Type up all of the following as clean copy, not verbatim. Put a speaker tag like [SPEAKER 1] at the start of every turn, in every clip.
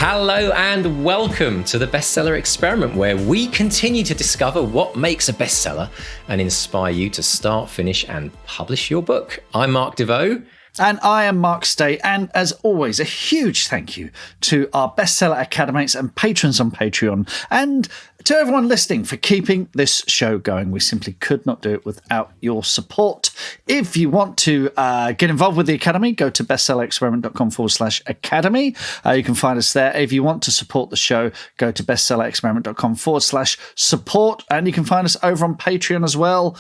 [SPEAKER 1] Hello and welcome to the Bestseller Experiment, where we continue to discover what makes a bestseller and inspire you to start, finish, and publish your book. I'm Mark DeVoe.
[SPEAKER 2] And I am Mark Stay, and as always, a huge thank you to our Bestseller Academates and patrons on Patreon, and to everyone listening for keeping this show going. We simply could not do it without your support. If you want to get involved with the Academy, go to bestsellerexperiment.com/academy. You can find us there. If you want to support the show, go to bestsellerexperiment.com/support, and you can find us over on Patreon as well.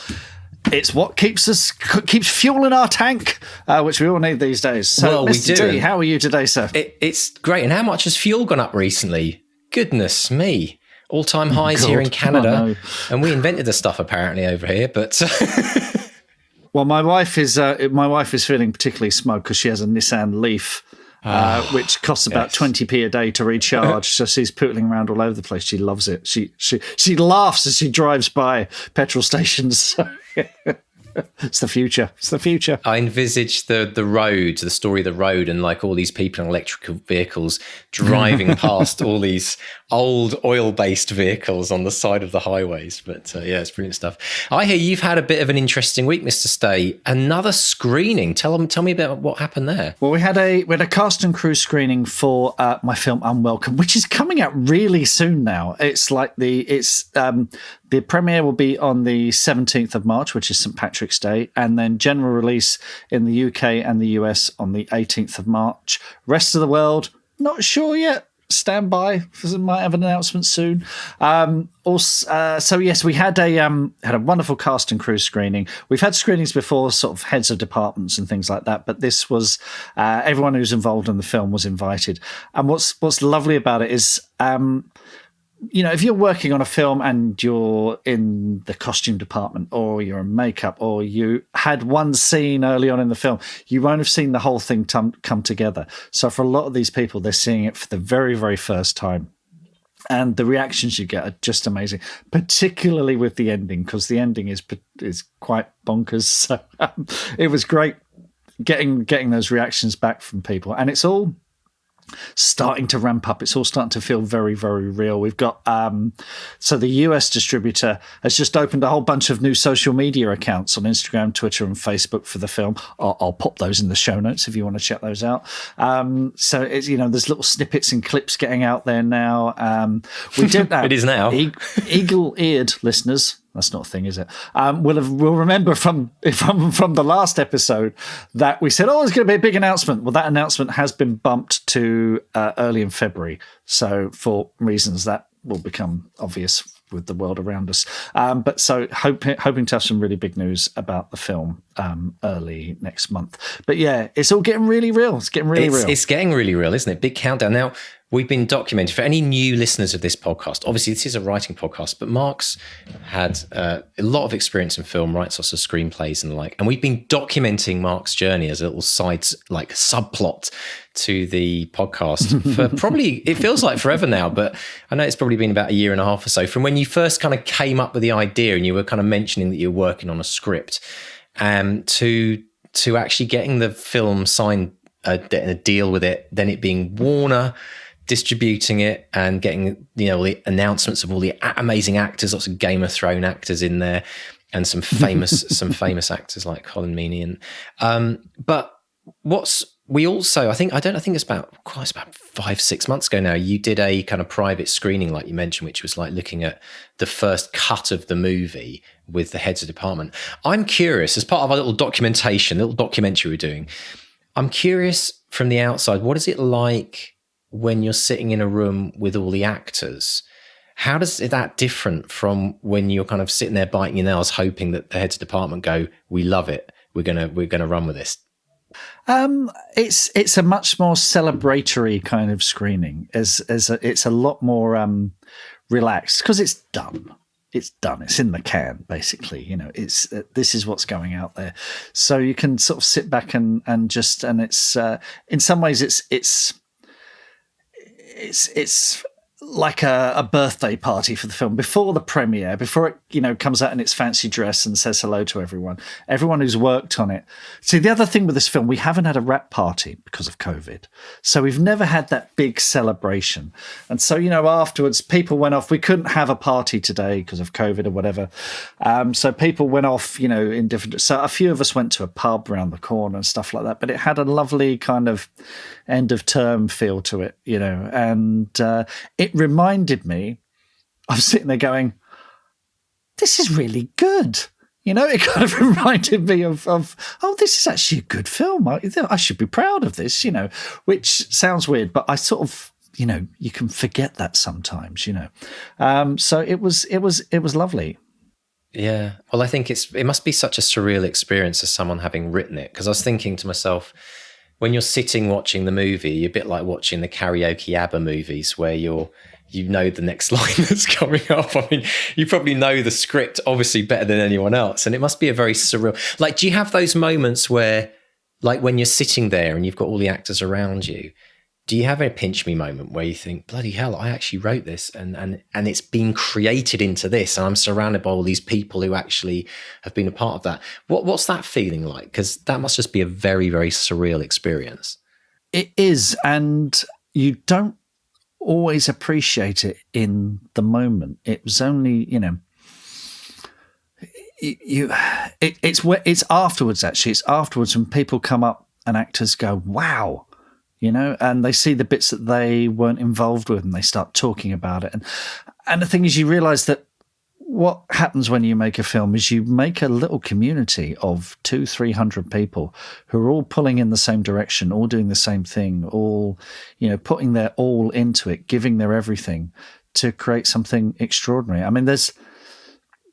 [SPEAKER 2] It's what keeps fuel in our tank, which we all need these days. So,
[SPEAKER 1] well,
[SPEAKER 2] Mr.
[SPEAKER 1] we do.
[SPEAKER 2] D, how are you today, sir?
[SPEAKER 1] It's great. And how much has fuel gone up recently? Goodness me. All-time highs here in Canada. Oh, no. And we invented the stuff apparently over here, but...
[SPEAKER 2] Well, my wife is feeling particularly smug because she has a Nissan Leaf, which costs about 20p a day to recharge. So she's pootling around all over the place. She loves it. She laughs as she drives by petrol stations. It's the future. It's the future.
[SPEAKER 1] I envisage the road, the story of the road, and like all these people in electrical vehicles driving past all these old oil-based vehicles on the side of the highways. But yeah, it's brilliant stuff. I hear you've had a bit of an interesting week, Mr. Stay. Another screening. Tell me about what happened there.
[SPEAKER 2] Well, we had a cast and crew screening for my film Unwelcome, which is coming out really soon now. It's like the premiere will be on the 17th of March, which is St. Patrick's Day, and then general release in the UK and the US on the 18th of March. Rest of the world, not sure yet. Stand by, might have an announcement soon. So yes, we had a wonderful cast and crew screening. We've had screenings before, sort of heads of departments and things like that, but this was everyone who's involved in the film was invited. And what's lovely about it is, if you're working on a film and you're in the costume department or you're in makeup or you had one scene early on in the film, you won't have seen the whole thing come together. So for a lot of these people, they're seeing it for the very, very first time. And the reactions you get are just amazing, particularly with the ending, because the ending is quite bonkers. So it was great getting those reactions back from people. And it's all starting to ramp up. It's all starting to feel very, very real. We've got so the US distributor has just opened a whole bunch of new social media accounts on Instagram, Twitter, and Facebook for the film. I'll pop those in the show notes if you want to check those out. So it's there's little snippets and clips getting out there now. We did that.
[SPEAKER 1] It is now.
[SPEAKER 2] Eagle-eared listeners. That's not a thing, is it? We'll remember from the last episode that we said, there's going to be a big announcement. Well, that announcement has been bumped to early in February. So for reasons that will become obvious with the world around us. But so hoping to have some really big news about the film early next month. But yeah, it's all getting really real. It's getting really real.
[SPEAKER 1] It's getting really real, isn't it? Big countdown. Now, we've been documenting, for any new listeners of this podcast, obviously this is a writing podcast, but Mark's had a lot of experience in film, writes lots of screenplays and the like, and we've been documenting Mark's journey as a little subplot to the podcast for probably, it feels like forever now, but I know it's probably been about a year and a half or so, from when you first kind of came up with the idea and you were kind of mentioning that you're working on a script, to actually getting the film signed, a deal with it, then it being Warner distributing it and getting all the announcements of all the amazing actors, lots of Game of Thrones actors in there, and some famous actors like Colin Meaney. And but I think it's about 5-6 months ago now, you did a kind of private screening, like you mentioned, which was like looking at the first cut of the movie with the heads of department. I'm curious, as part of our little documentary we're doing, I'm curious from the outside, what is it like when you're sitting in a room with all the actors? How is that different from when you're kind of sitting there biting your nails, hoping that the heads of department go, "We love it. We're gonna run with this"?
[SPEAKER 2] It's a much more celebratory kind of screening. It's a lot more relaxed because it's done. It's done. It's in the can, basically. It's this is what's going out there, so you can sort of sit back and it's in some ways it's like a birthday party for the film before the premiere, before it comes out in its fancy dress and says hello to everyone who's worked on it. See, the other thing with this film, we haven't had a wrap party because of COVID, so we've never had that big celebration. And so afterwards people went off. We couldn't have a party today because of COVID or whatever, so people went off in different, so a few of us went to a pub around the corner and stuff like that, but it had a lovely kind of end of term feel to it, and it reminded me, I was sitting there going, this is really good. It kind of reminded me of oh, this is actually a good film. I should be proud of this, which sounds weird, but I sort of, you can forget that sometimes, so it was lovely.
[SPEAKER 1] Yeah. Well, I think it must be such a surreal experience as someone having written it, because I was thinking to myself, when you're sitting watching the movie, you're a bit like watching the karaoke ABBA movies where you know the next line that's coming up. I mean, you probably know the script obviously better than anyone else. And it must be a very surreal, like, do you have those moments where, like, when you're sitting there and you've got all the actors around you, do you have a pinch me moment where you think, bloody hell, I actually wrote this and it's been created into this and I'm surrounded by all these people who actually have been a part of that? What's that feeling like? Because that must just be a very, very surreal experience.
[SPEAKER 2] It is, and you don't always appreciate it in the moment. It was only, it's afterwards, actually. It's afterwards when people come up and actors go, wow, and they see the bits that they weren't involved with and they start talking about it. And the thing is, you realize that what happens when you make a film is you make a little community of 200-300 people who are all pulling in the same direction, all doing the same thing, all, putting their all into it, giving their everything to create something extraordinary. I mean, there's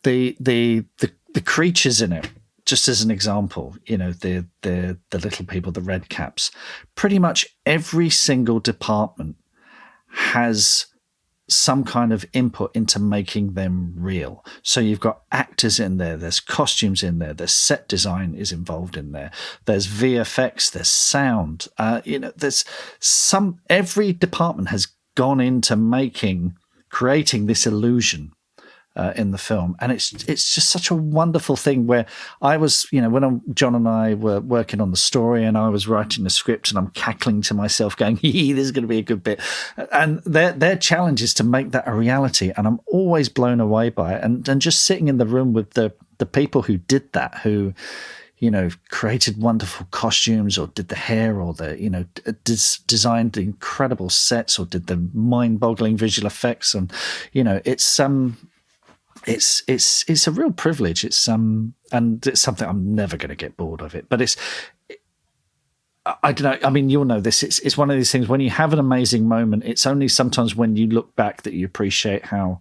[SPEAKER 2] the creatures in it. Just as an example, the little people, the red caps, pretty much every single department has some kind of input into making them real. So you've got actors in there, there's costumes in there, there's set design is involved in there, there's VFX, there's sound, there's every department has gone into creating this illusion in the film, and it's just such a wonderful thing. Where I was, when John and I were working on the story, and I was writing the script, and I'm cackling to myself, going, "This is going to be a good bit." And their challenge is to make that a reality, and I'm always blown away by it. And just sitting in the room with the people who did that, who created wonderful costumes, or did the hair, or designed incredible sets, or did the mind-boggling visual effects, and it's a real privilege. It's and it's something I'm never going to get bored of it. But I don't know. I mean, you'll know this. It's one of these things when you have an amazing moment. It's only sometimes when you look back that you appreciate how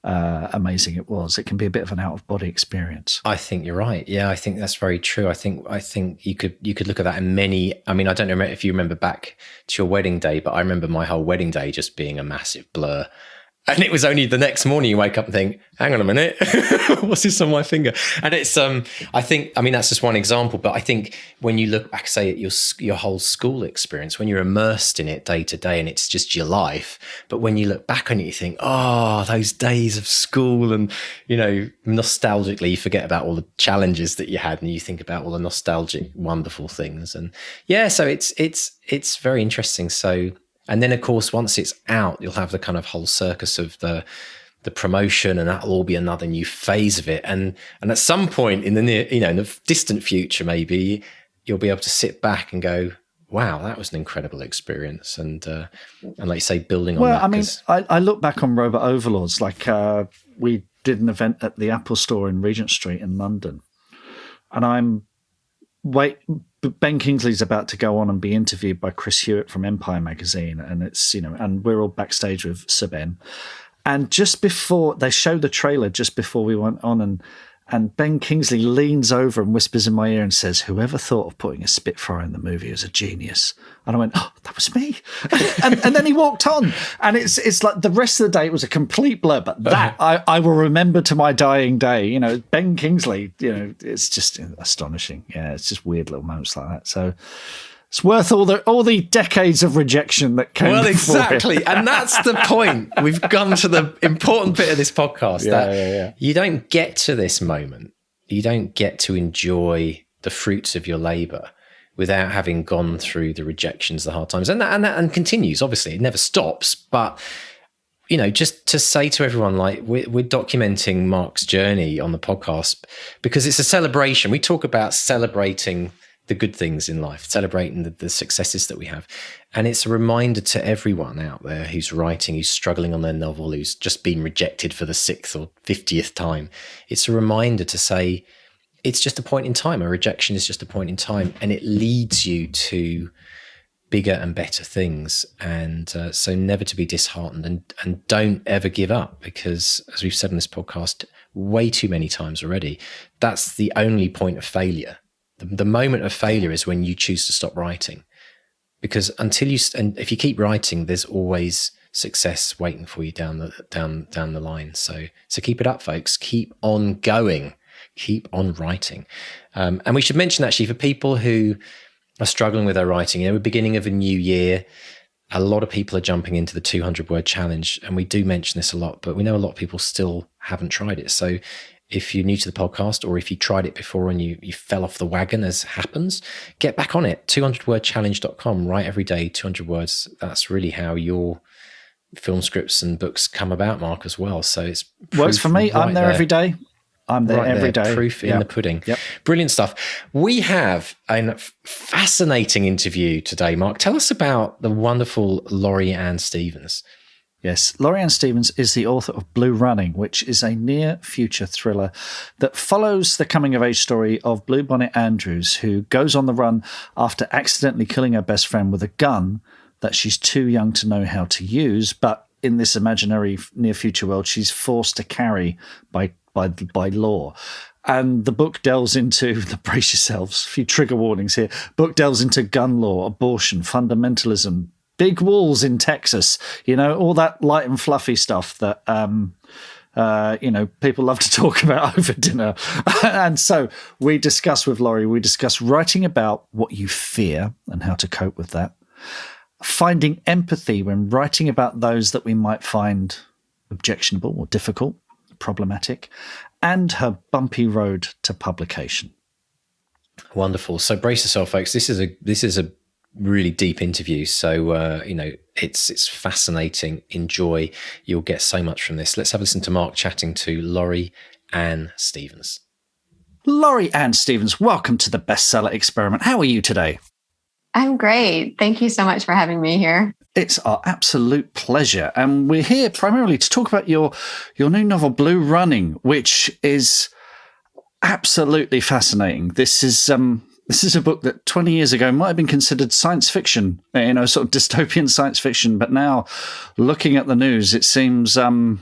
[SPEAKER 2] amazing it was. It can be a bit of an out of body experience.
[SPEAKER 1] I think you're right. Yeah, I think that's very true. I think you could look at that in many. I mean, I don't know if you remember back to your wedding day, but I remember my whole wedding day just being a massive blur. And it was only the next morning you wake up and think, hang on a minute, what's this on my finger? And it's, I think, I mean, that's just one example, but I think when you look back, say, at your whole school experience, when you're immersed in it day to day and it's just your life, but when you look back on it, you think, oh, those days of school, and, nostalgically you forget about all the challenges that you had and you think about all the nostalgic, wonderful things. And yeah, so it's very interesting. So, and then, of course, once it's out, you'll have the kind of whole circus of the promotion, and that'll all be another new phase of it. And at some point in the near, in the distant future, maybe you'll be able to sit back and go, "Wow, that was an incredible experience." And like you say, building on that.
[SPEAKER 2] Well, I mean, I look back on Robot Overlords. Like we did an event at the Apple Store in Regent Street in London, and Ben Kingsley's about to go on and be interviewed by Chris Hewitt from Empire magazine, and it's and we're all backstage with Sir Ben. And just before they show the trailer, just before we went on, and Ben Kingsley leans over and whispers in my ear and says, "Whoever thought of putting a Spitfire in the movie is a genius." And I went, "Oh, that was me." and then he walked on, and it's like the rest of the day it was a complete blur. But that I will remember to my dying day. Ben Kingsley. It's just astonishing. Yeah, it's just weird little moments like that. So It's worth all the decades of rejection that came.
[SPEAKER 1] Well,
[SPEAKER 2] before
[SPEAKER 1] exactly,
[SPEAKER 2] it.
[SPEAKER 1] and that's the point. We've gone to the important bit of this podcast. You don't get to this moment. You don't get to enjoy the fruits of your labor without having gone through the rejections, the hard times, and continues. Obviously, it never stops. But just to say to everyone, like we're documenting Mark's journey on the podcast because it's a celebration. We talk about celebrating the good things in life, celebrating the successes that we have. And it's a reminder to everyone out there who's writing, who's struggling on their novel, who's just been rejected for the 6th or 50th time. It's a reminder to say, it's just a point in time. A rejection is just a point in time, and it leads you to bigger and better things. And so never to be disheartened and don't ever give up, because as we've said in this podcast way too many times already, that's the only point of failure. The moment of failure is when you choose to stop writing, because and if you keep writing, there's always success waiting for you down the line. So keep it up, folks. Keep on going. Keep on writing. And we should mention, actually, for people who are struggling with their writing, we're beginning of a new year. A lot of people are jumping into the 200-word challenge, and we do mention this a lot, but we know a lot of people still haven't tried it. So if you're new to the podcast, or if you tried it before and you fell off the wagon, as happens, get back on it. 200wordchallenge.com. Write every day, 200 words. That's really how your film scripts and books come about, Mark, as well. So it's
[SPEAKER 2] works for me. I'm there every day. I'm there every day.
[SPEAKER 1] Proof in the pudding.
[SPEAKER 2] Yep.
[SPEAKER 1] Brilliant stuff. We have a fascinating interview today, Mark. Tell us about the wonderful Laurie Ann Stevens.
[SPEAKER 2] Yes, Laurie Ann Stevens is the author of Blue Running, which is a near-future thriller that follows the coming-of-age story of Bluebonnet Andrews, who goes on the run after accidentally killing her best friend with a gun that she's too young to know how to use, but in this imaginary near-future world, she's forced to carry by law. And the book delves into, brace yourselves, a few trigger warnings here, book delves into gun law, abortion, fundamentalism, big walls in Texas, all that light and fluffy stuff that, people love to talk about over dinner. And so we discuss with Laurie, writing about what you fear and how to cope with that, finding empathy when writing about those that we might find objectionable or difficult, problematic, and her bumpy road to publication.
[SPEAKER 1] Wonderful. So brace yourself, folks. This is a really deep interview. So, it's fascinating. Enjoy. You'll get so much from this. Let's have a listen to Mark chatting to Laurie Ann Stevens.
[SPEAKER 2] Laurie Ann Stevens, welcome to the Bestseller Experiment. How are you today?
[SPEAKER 3] I'm great. Thank you so much for having me here.
[SPEAKER 2] It's our absolute pleasure. And we're here primarily to talk about your new novel, Blue Running, which is absolutely fascinating. This is a book that 20 years ago might have been considered science fiction, sort of dystopian science fiction. But now, looking at the news, it seems, tell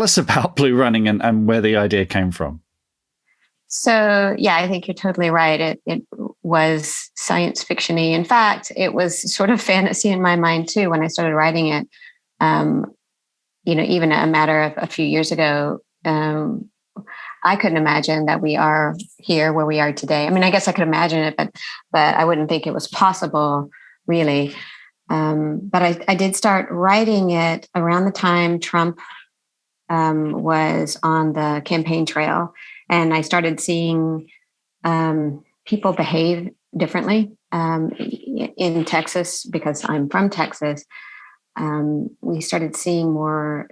[SPEAKER 2] us about Blue Running and where the idea came from.
[SPEAKER 3] So, yeah, I think you're totally right. It was science fiction-y. In fact, it was sort of fantasy in my mind, too, when I started writing it. Even a matter of a few years ago, I couldn't imagine that we are here where we are today. I mean, I guess I could imagine it, but I wouldn't think it was possible, really. But I did start writing it around the time Trump was on the campaign trail. And I started seeing people behave differently in Texas, because I'm from Texas. We started seeing more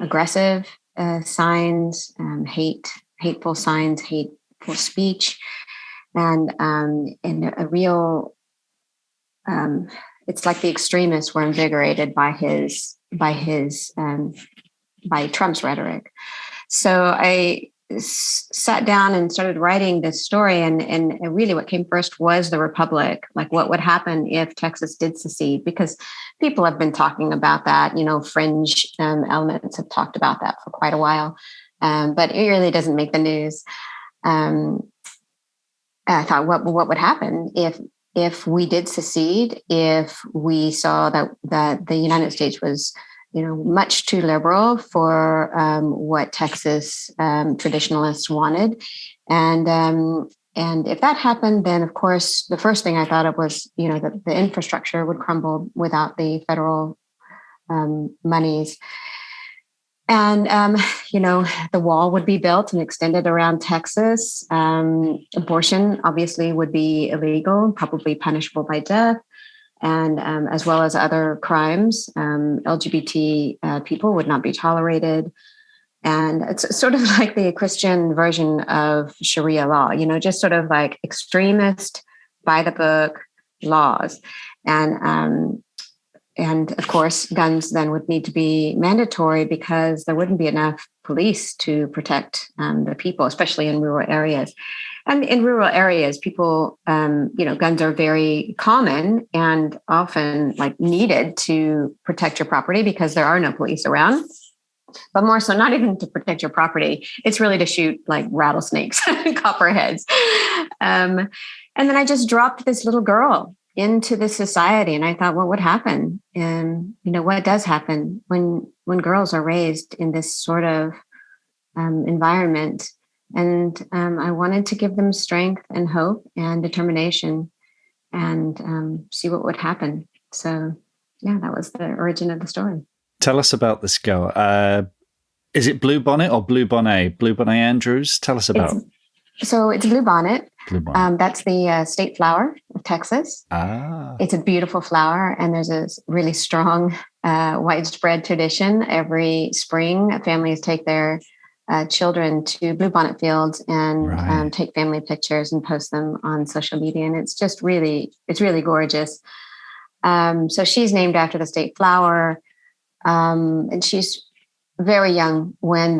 [SPEAKER 3] aggressive signs, hateful signs, hateful speech, and a real. It's like the extremists were invigorated by Trump's rhetoric. So I sat down and started writing this story, and really what came first was the Republic, like what would happen if Texas did secede, because people have been talking about that, fringe elements have talked about that for quite a while, but it really doesn't make the news. I thought, what would happen if we did secede, if we saw that the United States was much too liberal for what Texas traditionalists wanted. And And if that happened, then of course, the first thing I thought of was, that the infrastructure would crumble without the federal monies. And, the wall would be built and extended around Texas. Abortion obviously would be illegal, probably punishable by death. And as well as other crimes, LGBT people would not be tolerated. And it's sort of like the Christian version of Sharia law, just sort of like extremist, by the book laws. And of course, guns then would need to be mandatory because there wouldn't be enough police to protect the people, especially in rural areas. And in rural areas, people, guns are very common and often like needed to protect your property because there are no police around. But more so, not even to protect your property. It's really to shoot like rattlesnakes, copperheads. And then I just dropped this little girl into this society. And I thought, well, what happened? And, what does happen when girls are raised in this sort of environment? And I wanted to give them strength and hope and determination and see what would happen. So, yeah, that was the origin of the story.
[SPEAKER 2] Tell us about this girl. Is it Bluebonnet or Bluebonnet? Bluebonnet Andrews? Tell us about it.
[SPEAKER 3] So it's Bluebonnet.
[SPEAKER 2] Bluebonnet.
[SPEAKER 3] That's the state flower of Texas.
[SPEAKER 2] Ah.
[SPEAKER 3] It's a beautiful flower, and there's a really strong, widespread tradition. Every spring, families take their children to bluebonnet fields and take family pictures and post them on social media. And it's just really gorgeous. So she's named after the state flower. And she's very young when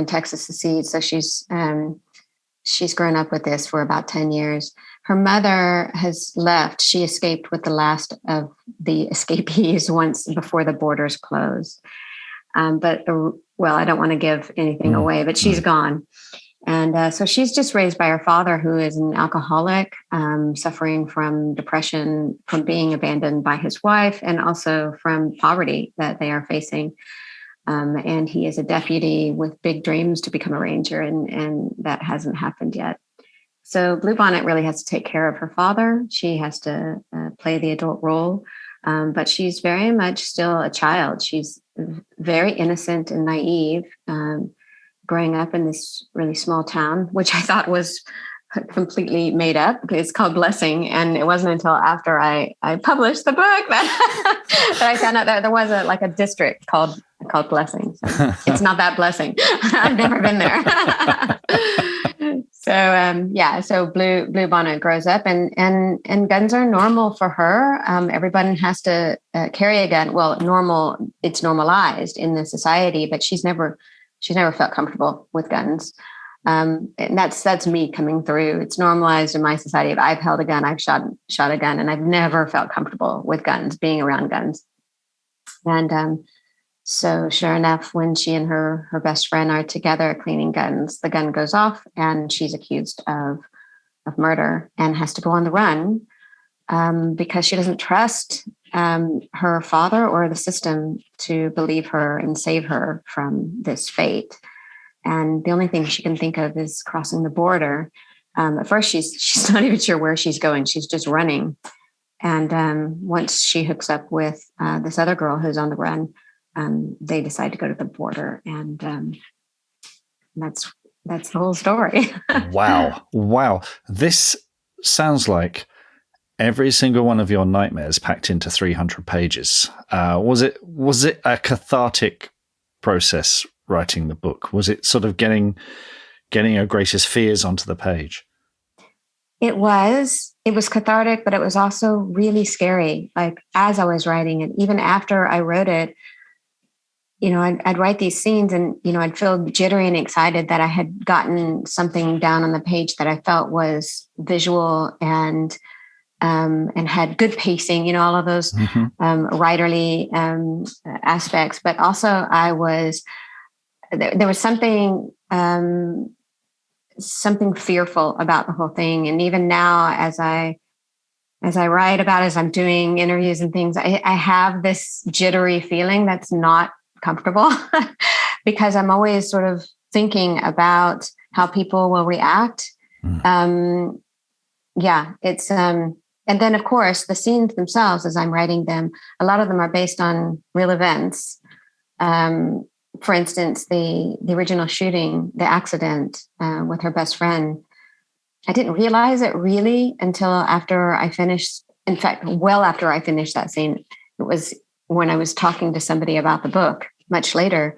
[SPEAKER 3] Texas secedes. So she's grown up with this for about 10 years. Her mother has left. She escaped with the last of the escapees once before the borders closed. I don't want to give anything away, but she's gone. And so she's just raised by her father, who is an alcoholic, suffering from depression, from being abandoned by his wife, and also from poverty that they are facing. And he is a deputy with big dreams to become a ranger, and that hasn't happened yet. So Bluebonnet really has to take care of her father. She has to play the adult role, but she's very much still a child. She's very innocent and naive, growing up in this really small town, which I thought was completely made up. It's called Blessing. And it wasn't until after I published the book that I found out that there was a district called Blessing. So it's not that Blessing. I've never been there. So Bluebonnet grows up and guns are normal for her. Everyone has to carry a gun. Well, it's normalized in the society, but she's never felt comfortable with guns. And that's me coming through. It's normalized in my society. I've held a gun, I've shot a gun, and I've never felt comfortable with guns, being around guns. And so sure enough, when she and her best friend are together cleaning guns, the gun goes off and she's accused of murder and has to go on the run because she doesn't trust her father or the system to believe her and save her from this fate. And the only thing she can think of is crossing the border. At first, she's not even sure where she's going. She's just running. And once she hooks up with this other girl who's on the run, they decide to go to the border. And that's the whole story. Wow. This sounds like every single one of your nightmares packed into 300 pages. Was it a cathartic process writing the book? Was it sort of getting your greatest fears onto the page? It was cathartic, but it was also really scary. Like as I was writing it, even after I wrote it, I'd write these scenes and, I'd feel jittery and excited that I had gotten something down on the page that I felt was visual and had good pacing, all of those writerly aspects. But also there was something fearful about the whole thing. And even now, as I write about it, as I'm doing interviews and things, I have this jittery feeling that's not comfortable because I'm always sort of thinking about how people will react It's and then of course the scenes themselves, as I'm writing them, a lot of them are based on real events. For instance, the original shooting, the accident with her best friend, I didn't realize it really until after I finished. In fact, well after I finished that scene, it was when I was talking to somebody about the book much later,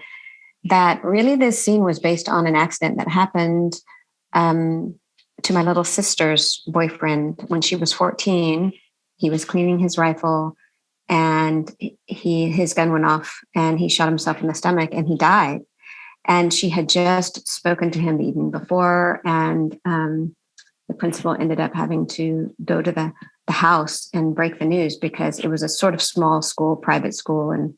[SPEAKER 3] that really this scene was based on an accident that happened to my little sister's boyfriend when she was 14. He was cleaning his rifle and his gun went off and he shot himself in the stomach and he died. And she had just spoken to him the evening before, and the principal ended up having to go to the house and break the news because it was a sort of small school, private school, and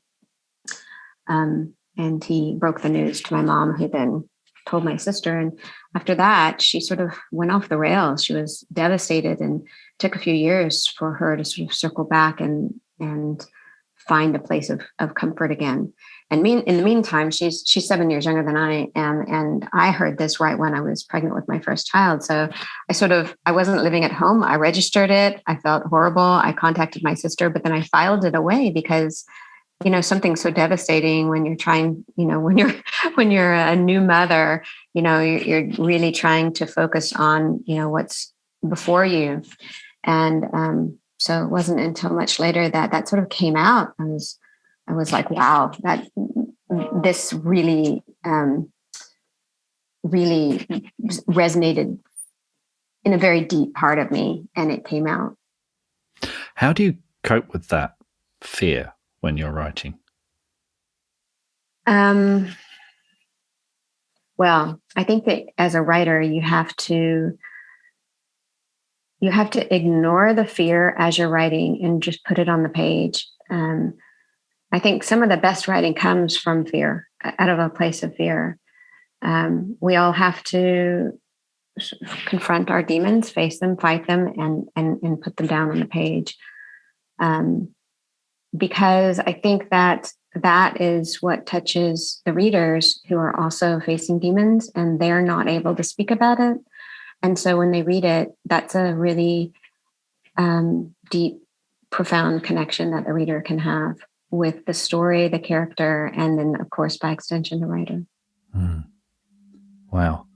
[SPEAKER 3] he broke the news to my mom, who then told my sister. And after that, she sort of went off the rails. She was devastated, and it took a few years for her to sort of circle back and find a place of comfort again. And in the meantime, she's 7 years younger than I am. And I heard this right when I was pregnant with my first child. So I wasn't living at home. I registered it. I felt horrible. I contacted my sister, but then I filed it away because, something so devastating when you're trying, when you're a new mother, you're really trying to focus on, what's before you. And so it wasn't until much later that sort of came out. I was like, wow, that this really, really resonated in a very deep part of me, and it came out.
[SPEAKER 2] How do you cope with that fear when you're writing?
[SPEAKER 3] Well, I think that as a writer, you have to ignore the fear as you're writing and just put it on the page. I think some of the best writing comes from fear, out of a place of fear. We all have to confront our demons, face them, fight them, and put them down on the page. Because I think that is what touches the readers who are also facing demons and they're not able to speak about it. And so when they read it, that's a really deep, profound connection that the reader can have with the story, the character, and then, of course, by extension, the writer.
[SPEAKER 2] Wow.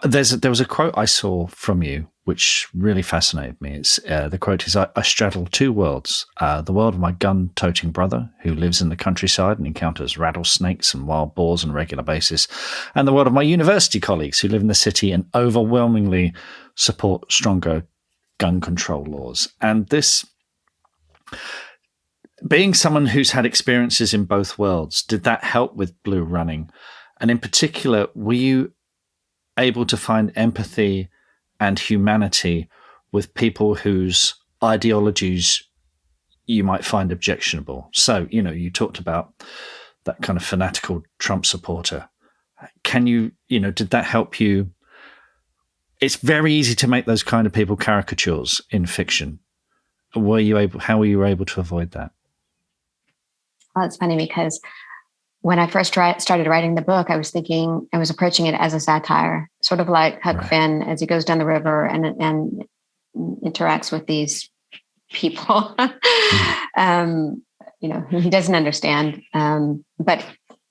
[SPEAKER 2] There was a quote I saw from you which really fascinated me. It's the quote is, I straddle two worlds, the world of my gun-toting brother who lives in the countryside and encounters rattlesnakes and wild boars on a regular basis, and the world of my university colleagues who live in the city and overwhelmingly support stronger gun control laws. And this, being someone who's had experiences in both worlds, did that help with Blue Running? And in particular, were you able to find empathy and humanity with people whose ideologies you might find objectionable? So, you talked about that kind of fanatical Trump supporter. Can you, did that help you? It's very easy to make those kind of people caricatures in fiction. How were you able to avoid that?
[SPEAKER 3] Well, it's funny because when I first started writing the book, I was approaching it as a satire, sort of like Huck Finn as he goes down the river and interacts with these people, who he doesn't understand, but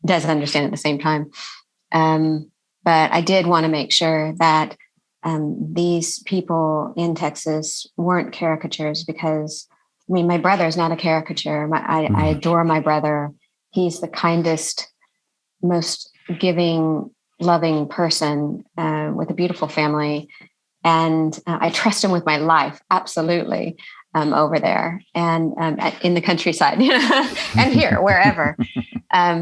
[SPEAKER 3] does understand at the same time. But I did want to make sure that these people in Texas weren't caricatures because, my brother is not a caricature. I adore my brother. He's the kindest, most giving, loving person with a beautiful family. And I trust him with my life, absolutely, over there and in the countryside and here, wherever.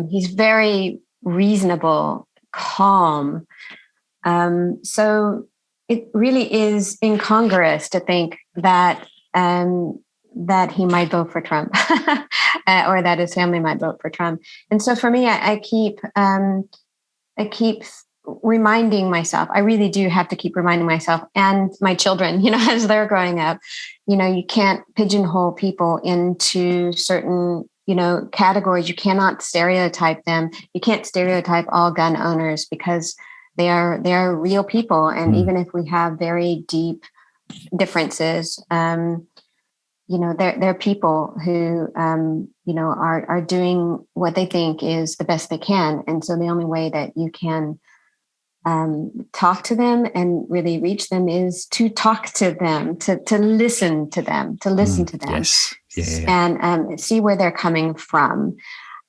[SPEAKER 3] He's very reasonable, calm. So it really is incongruous to think that he might vote for Trump or that his family might vote for Trump. And so for me, I keep reminding myself, I really do have to keep reminding myself and my children, as they're growing up, you can't pigeonhole people into certain, categories. You cannot stereotype them. You can't stereotype all gun owners because They are real people, and even if we have very deep differences, they're people who are doing what they think is the best they can, and so the only way that you can talk to them and really reach them is to talk to them, to listen to them,
[SPEAKER 2] Yes. Yeah.
[SPEAKER 3] And see where they're coming from.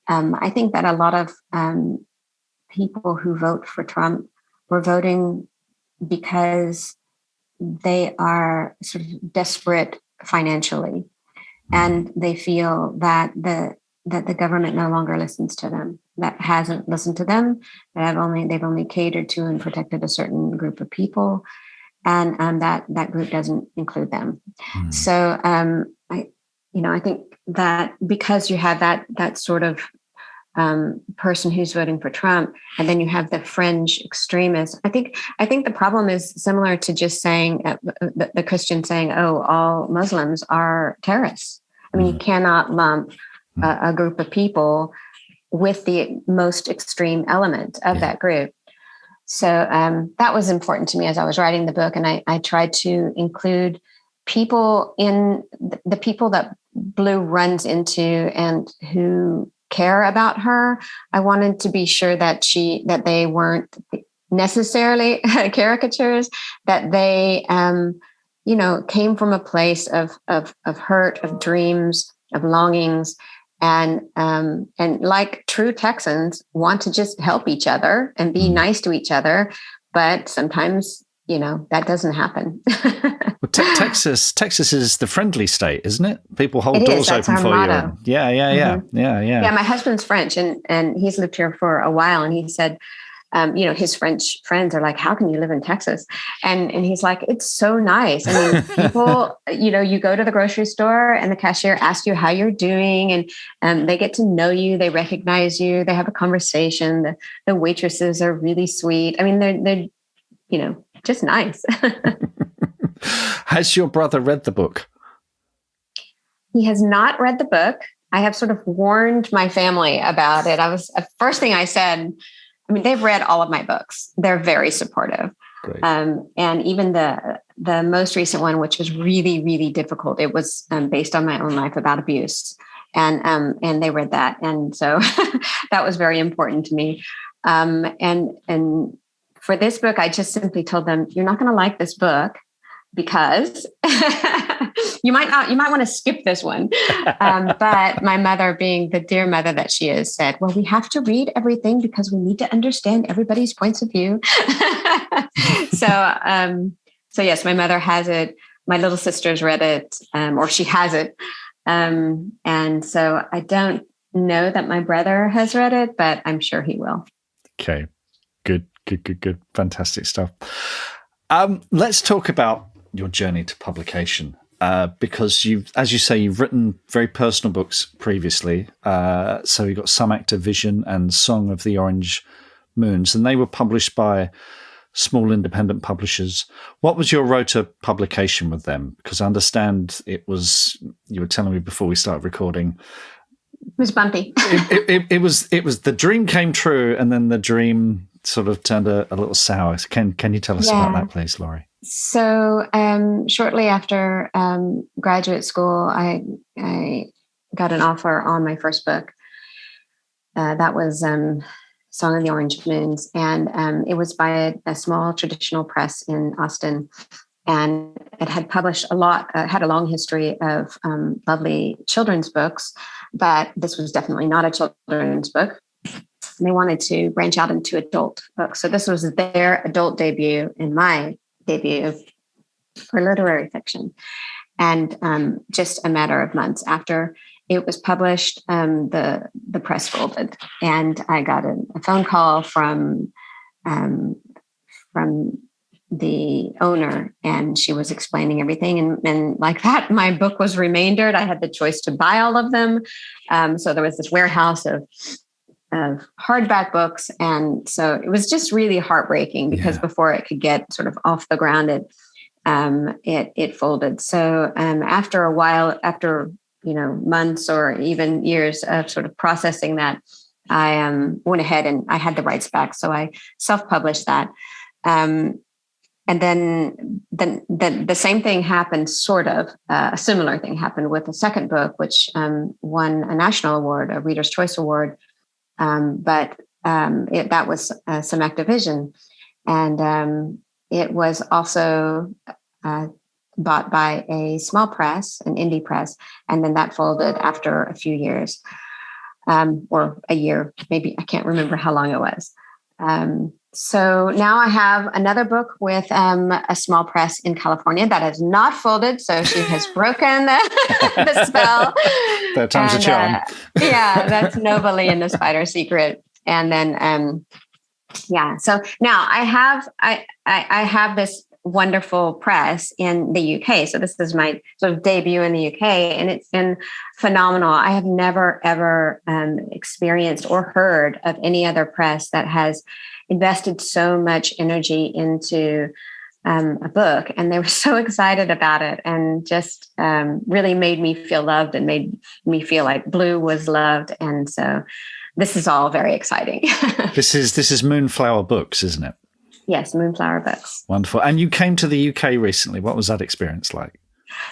[SPEAKER 3] I think that a lot of people who vote for Trump were voting because they are sort of desperate financially, and they feel that the government no longer listens to them, that hasn't listened to them, that they've only catered to and protected a certain group of people, and that group doesn't include them. So I think that because you have that sort of person who's voting for Trump, and then you have the fringe extremists. I think the problem is similar to just saying the Christian saying, "Oh, all Muslims are terrorists." I mean, you cannot lump a group of people with the most extreme element of that group. So that was important to me as I was writing the book, and I tried to include people in the people that Blue runs into and who care about her. I wanted to be sure that they weren't necessarily caricatures, that they came from a place of hurt, of dreams, of longings, and like true Texans want to just help each other and be nice to each other, but sometimes that doesn't happen.
[SPEAKER 2] Well, Texas is the friendly state, isn't it? People hold doors open for
[SPEAKER 3] motto.
[SPEAKER 2] you. Yeah.
[SPEAKER 3] Yeah, my husband's French, and he's lived here for a while, and he said, his French friends are like, "How can you live in Texas?" And he's like, "It's so nice. I mean, people, you go to the grocery store and the cashier asks you how you're doing, and they get to know you, they recognize you, they have a conversation. The waitresses are really sweet. I mean, they're just nice."
[SPEAKER 2] Has your brother read the book?
[SPEAKER 3] He has not read the book. I have sort of warned my family about it. First thing I said, I mean, they've read all of my books. They're very supportive.
[SPEAKER 2] Great.
[SPEAKER 3] And even the most recent one, which was really, really difficult, it was based on my own life about abuse. And they read that. And so that was very important to me. And for this book, I just simply told them, "You're not going to like this book because you might want to skip this one." But my mother, being the dear mother that she is, said, "Well, we have to read everything because we need to understand everybody's points of view." So yes, my mother has it. My little sister's read it, or she has it. And so I don't know that my brother has read it, but I'm sure he will.
[SPEAKER 2] Okay. Good. Fantastic stuff. Let's talk about your journey to publication, because as you say, you've written very personal books previously. So you got Some Actor Vision and Song of the Orange Moons, and they were published by small independent publishers. What was your road to publication with them? Because I understand you were telling me before we started recording,
[SPEAKER 3] it was bumpy.
[SPEAKER 2] it was the dream came true, and then the dream sort of turned a little sour. Can you tell us about that, please, Laurie?
[SPEAKER 3] So shortly after graduate school, I got an offer on my first book. That was Song of the Orange Moons, and it was by a small traditional press in Austin. And it had published had a long history of lovely children's books, but this was definitely not a children's book. And they wanted to branch out into adult books. So this was their adult debut and my debut for literary fiction. And just a matter of months after it was published, the press folded, and I got a phone call from the owner, and she was explaining everything. And like that, my book was remaindered. I had the choice to buy all of them. So there was this warehouse of hardback books. And so it was just really heartbreaking because before it could get sort of off the ground, it folded. So after a while, after months or even years of sort of processing that, went ahead and I had the rights back. So I self-published that. And then the same thing happened, sort of a similar thing happened with the second book, which won a national award, a Reader's Choice Award. But that was some Activision. And it was also bought by a small press, an indie press. And then that folded after a few years, or a year, maybe. I can't remember how long it was. So now I have another book with a small press in California that has not folded. So she has broken the spell.
[SPEAKER 2] Third time's a charm.
[SPEAKER 3] Yeah, that's Nobly and the Spider Secret. And then, so now I have this wonderful press in the UK. So this is my sort of debut in the UK, and it's been phenomenal. I have never, ever experienced or heard of any other press that has invested so much energy into a book, and they were so excited about it, and just really made me feel loved and made me feel like Blue was loved. And so this is all very exciting.
[SPEAKER 2] This is Moonflower Books, isn't it?
[SPEAKER 3] Yes, Moonflower Books.
[SPEAKER 2] Wonderful. And you came to the UK recently. What was that experience like?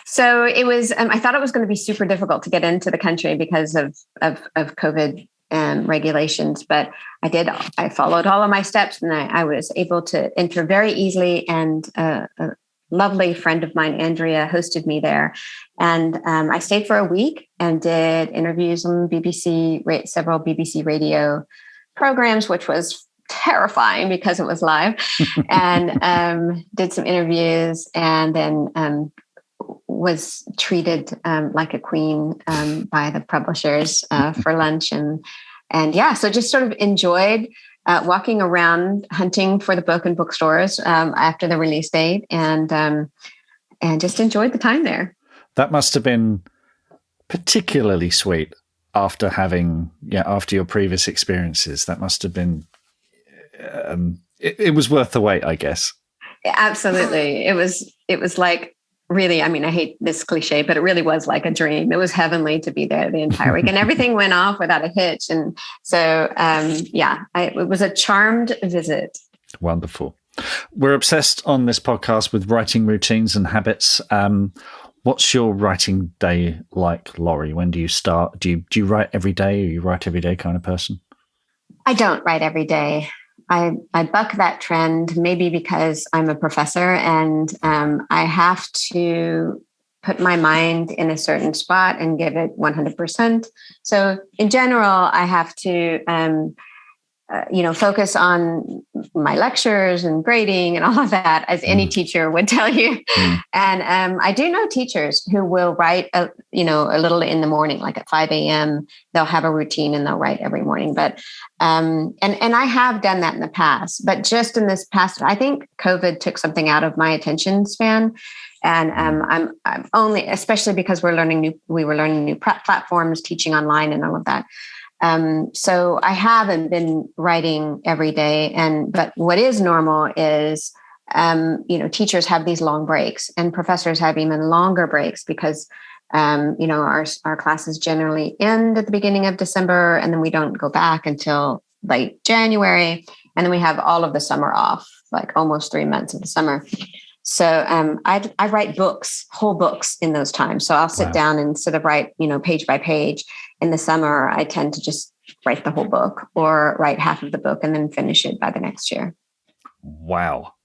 [SPEAKER 3] So it was, I thought it was going to be super difficult to get into the country because of COVID regulations, but I followed all of my steps, and I was able to enter very easily. And a lovely friend of mine, Andrea, hosted me there. And I stayed for a week and did interviews on several BBC radio programs, which was terrifying because it was live, and did some interviews, and then was treated like a queen by the publishers for lunch, and so just sort of enjoyed walking around hunting for the book in bookstores after the release date, and just enjoyed the time there. That
[SPEAKER 2] must have been particularly sweet after your previous experiences. That must have been it was worth the wait, I guess.
[SPEAKER 3] Absolutely. It was like, really, I mean, I hate this cliche, but it really was like a dream. It was heavenly to be there the entire week, and everything went off without a hitch. And so, it was a charmed visit. Wonderful.
[SPEAKER 2] We're obsessed on this podcast with writing routines and habits. What's your writing day like, Laurie? When do you start? Do you write every day? Are you write every day kind of person?
[SPEAKER 3] I don't write every day. I buck that trend, maybe because I'm a professor, and I have to put my mind in a certain spot and give it 100%. So in general, I have to, focus on my lectures and grading and all of that, as any teacher would tell you. And I do know teachers who will write, a little in the morning, like at 5 a.m. They'll have a routine and they'll write every morning. But and I have done that in the past, but just in this past, I think COVID took something out of my attention span. And I'm only, especially because we were learning new platforms, teaching online and all of that. So I haven't been writing every day. But what is normal is, teachers have these long breaks, and professors have even longer breaks because, our classes generally end at the beginning of December, and then we don't go back until late January. And then we have all of the summer off, like almost 3 months of the summer. So I write whole books in those times. So I'll sit down and sort of write, page by page. In the summer, I tend to just write the whole book, or write half of the book and then finish it by the next year.
[SPEAKER 2] Wow.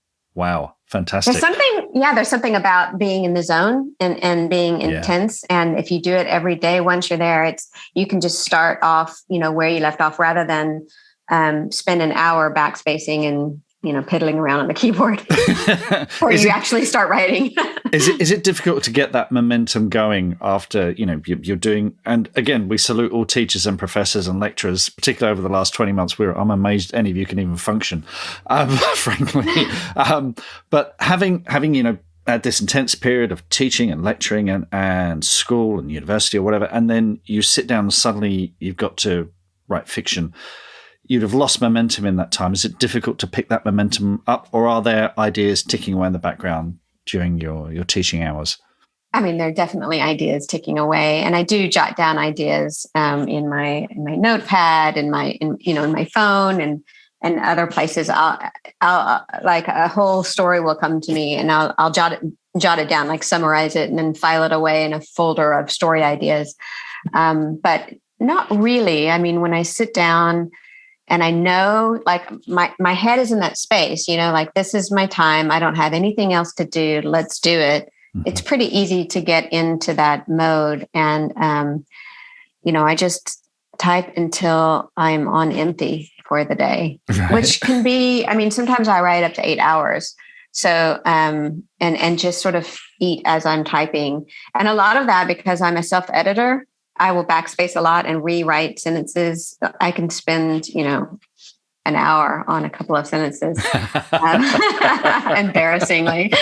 [SPEAKER 2] Fantastic.
[SPEAKER 3] There's something about being in the zone and being intense. And if you do it every day, once you're there, you can just start off, where you left off, rather than spend an hour backspacing and piddling around on the keyboard before you actually start writing.
[SPEAKER 2] Is it difficult to get that momentum going after, you're doing, and again, we salute all teachers and professors and lecturers, particularly over the last 20 months, I'm amazed any of you can even function, frankly. But having had this intense period of teaching and lecturing and school and university or whatever, and then you sit down and suddenly you've got to write fiction, you'd have lost momentum in that time. Is it difficult to pick that momentum up, or are there ideas ticking away in the background during your teaching hours?
[SPEAKER 3] I mean, there are definitely ideas ticking away, and I do jot down ideas in my notepad, in my phone, and other places. I'll like a whole story will come to me, and I'll jot it down, like summarize it, and then file it away in a folder of story ideas. But not really. I mean, when I sit down and I know, like my head is in that space, like this is my time. I don't have anything else to do. Let's do it. It's pretty easy to get into that mode. And, I just type until I'm on empty for the day, right. Which can be, I mean, sometimes I write up to 8 hours. So, and just sort of eat as I'm typing. And a lot of that, because I'm a self-editor, I will backspace a lot and rewrite sentences. I can spend, an hour on a couple of sentences, embarrassingly.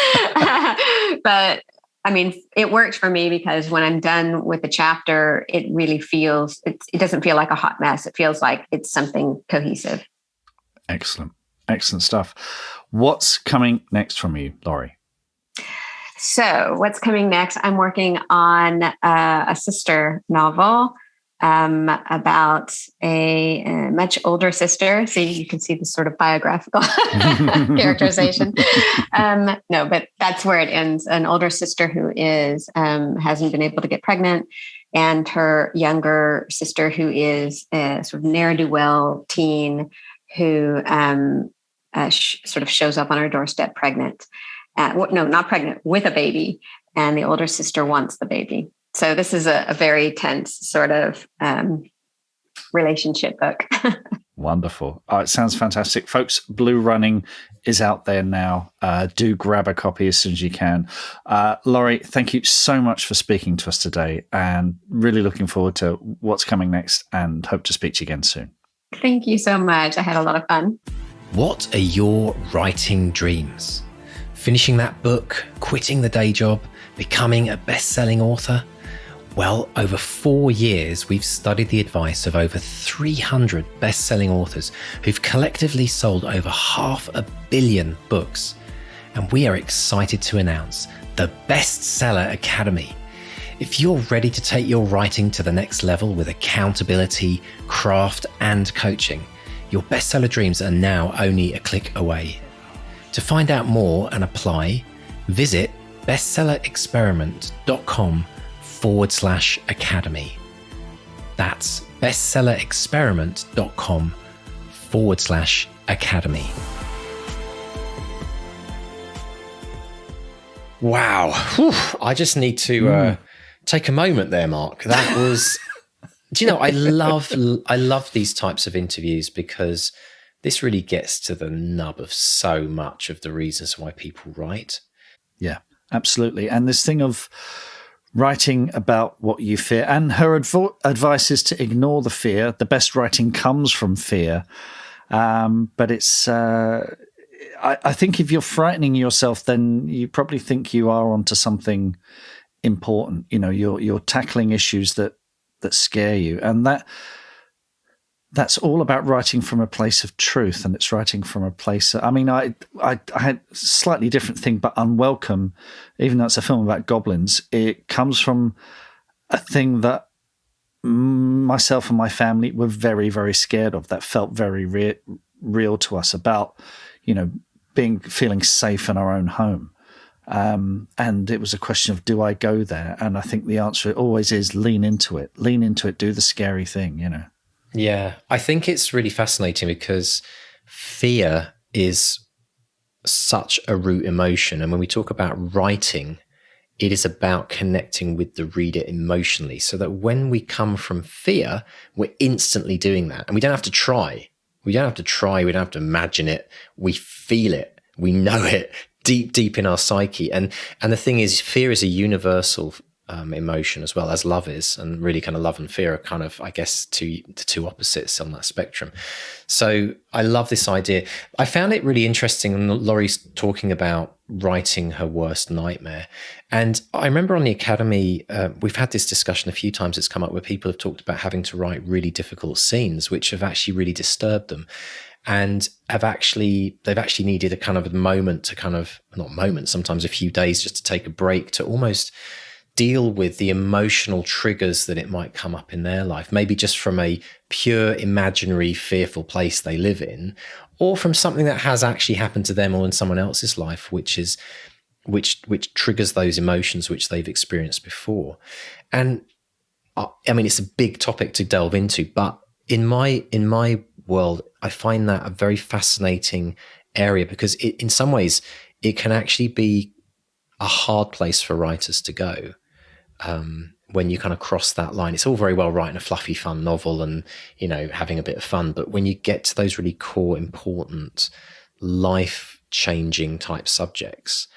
[SPEAKER 3] But I mean, it works for me because when I'm done with the chapter, it really feels, it doesn't feel like a hot mess. It feels like it's something cohesive.
[SPEAKER 2] Excellent. Excellent stuff. What's coming next from you, Laurie?
[SPEAKER 3] So what's coming next? I'm working on a sister novel about a much older sister. So you can see this sort of biographical characterization. No, but that's where it ends. An older sister who is hasn't been able to get pregnant, and her younger sister who is a sort of ne'er-do-well teen who sort of shows up on her doorstep pregnant. No, not pregnant, with a baby. And the older sister wants the baby. So this is a very tense sort of relationship book.
[SPEAKER 2] Wonderful. Oh, it sounds fantastic. Folks, Blue Running is out there now. Do grab a copy as soon as you can. Laurie, thank you so much for speaking to us today, and really looking forward to what's coming next, and hope to speak to you again soon.
[SPEAKER 3] Thank you so much. I had a lot of fun.
[SPEAKER 1] What are your writing dreams? Finishing that book, quitting the day job, becoming a best-selling author? Well, over 4 years, we've studied the advice of over 300 best-selling authors who've collectively sold over 500 million books. And we are excited to announce the Bestseller Academy. If you're ready to take your writing to the next level with accountability, craft, and coaching, your bestseller dreams are now only a click away. To find out more and apply, visit bestsellerexperiment.com/academy. That's bestsellerexperiment.com/academy. Wow. Whew. I just need to take a moment there, Mark. That was, do you know, I love these types of interviews because this really gets to the nub of so much of the reasons why people write.
[SPEAKER 2] Yeah, absolutely. And this thing of writing about what you fear, and her advice is to ignore the fear. The best writing comes from fear. But it's, I think if you're frightening yourself, then you probably think you are onto something important. You know, you're tackling issues that scare you. And that's all about writing from a place of truth, and it's writing from a place. I mean, I had a slightly different thing, but Unwelcome, even though it's a film about goblins, it comes from a thing that myself and my family were very, very scared of. That felt very real to us, about, you know, feeling safe in our own home. And it was a question of, do I go there? And I think the answer always is lean into it, do the scary thing, you know.
[SPEAKER 1] Yeah, I think it's really fascinating because fear is such a root emotion. And when we talk about writing, it is about connecting with the reader emotionally, so that when we come from fear, we're instantly doing that. And we don't have to try. We don't have to imagine it. We feel it. We know it deep in our psyche. And the thing is, fear is a universal emotion as well as love is, and really kind of love and fear are kind of, I guess, the two opposites on that spectrum. So I love this idea. I found it really interesting, and Laurie's talking about writing her worst nightmare. And I remember on the Academy, we've had this discussion a few times. It's come up where people have talked about having to write really difficult scenes, which have actually really disturbed them. And they've actually needed a kind of a moment to kind of, not moment, sometimes a few days just to take a break, to almost deal with the emotional triggers that it might come up in their life, maybe just from a pure imaginary fearful place they live in, or from something that has actually happened to them or in someone else's life, which triggers those emotions which they've experienced before. And I mean, it's a big topic to delve into, but in my world, I find that a very fascinating area, because in some ways it can actually be a hard place for writers to go. When you kind of cross that line, it's all very well writing a fluffy, fun novel and, having a bit of fun. But when you get to those really core, important, life-changing type subjects,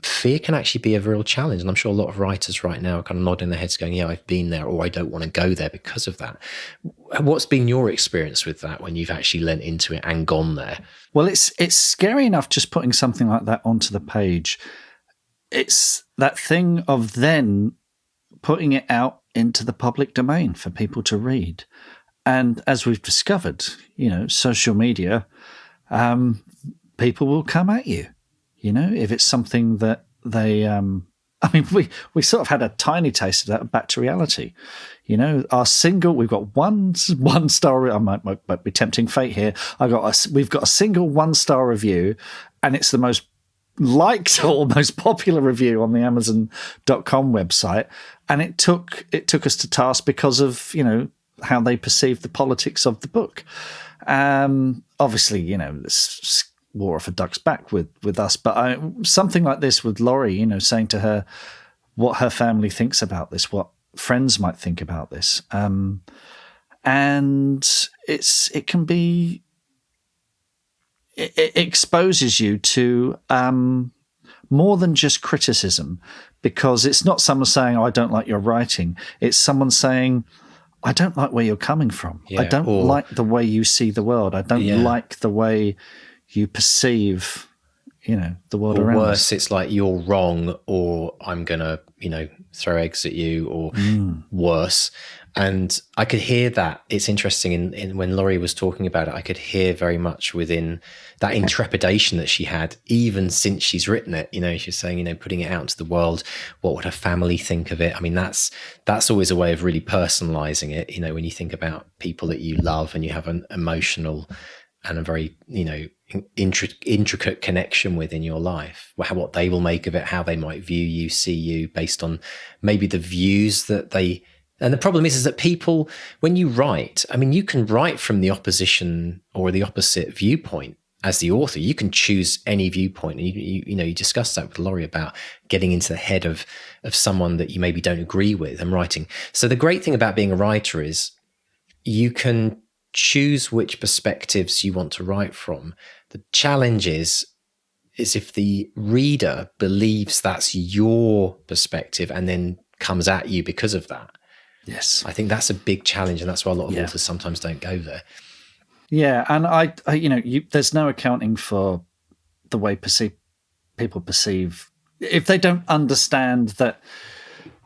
[SPEAKER 1] fear can actually be a real challenge. And I'm sure a lot of writers right now are kind of nodding their heads going, yeah, I've been there, or I don't want to go there because of that. What's been your experience with that when you've actually lent into it and gone there?
[SPEAKER 2] Well, it's scary enough just putting something like that onto the page. It's that thing of then putting it out into the public domain for people to read. And as we've discovered, social media, people will come at you, if it's something that they, we sort of had a tiny taste of that back to reality. We've got one star. I might be tempting fate here. We've got a single 1-star review, and it's the most liked or most popular review on the Amazon.com website, and it took us to task because of how they perceived the politics of the book. Obviously, this wore off a duck's back with us, but something like this with Laurie, saying to her what her family thinks about this, what friends might think about this, and it can be. It exposes you to more than just criticism, because it's not someone saying, "Oh, I don't like your writing." It's someone saying, "I don't like where you're coming from. I don't like the way you see the world. I don't like the way you perceive, the world around us."
[SPEAKER 1] Worse, it's like you're wrong, or I'm gonna, throw eggs at you, or worse. And I could hear that. It's interesting in when Laurie was talking about it, I could hear very much within that intrepidation that she had, even since she's written it. She's saying, putting it out into the world, what would her family think of it? I mean, that's always a way of really personalizing it. When you think about people that you love and you have an emotional and a very, intricate connection with in your life, what they will make of it, how they might view you, see you, based on maybe the views that they. And the problem is that people, when you write, I mean, you can write from the opposition or the opposite viewpoint as the author. You can choose any viewpoint. And you discussed that with Laurie about getting into the head of someone that you maybe don't agree with and writing. So the great thing about being a writer is you can choose which perspectives you want to write from. The challenge is if the reader believes that's your perspective and then comes at you because of that.
[SPEAKER 2] Yes,
[SPEAKER 1] I think that's a big challenge, and that's why a lot of authors sometimes don't go there.
[SPEAKER 2] Yeah, and I there's no accounting for the way people perceive. If they don't understand that,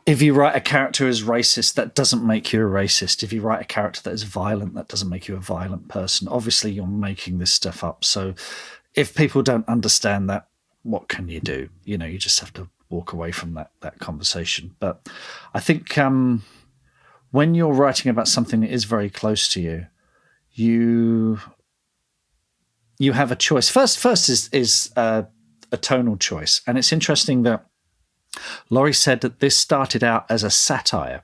[SPEAKER 2] if you write a character as racist, that doesn't make you a racist. If you write a character that is violent, that doesn't make you a violent person. Obviously, you're making this stuff up. So, if people don't understand that, what can you do? You just have to walk away from that conversation. But I think. When you're writing about something that is very close to you, you have a choice. First is a tonal choice, and it's interesting that Laurie said that this started out as a satire,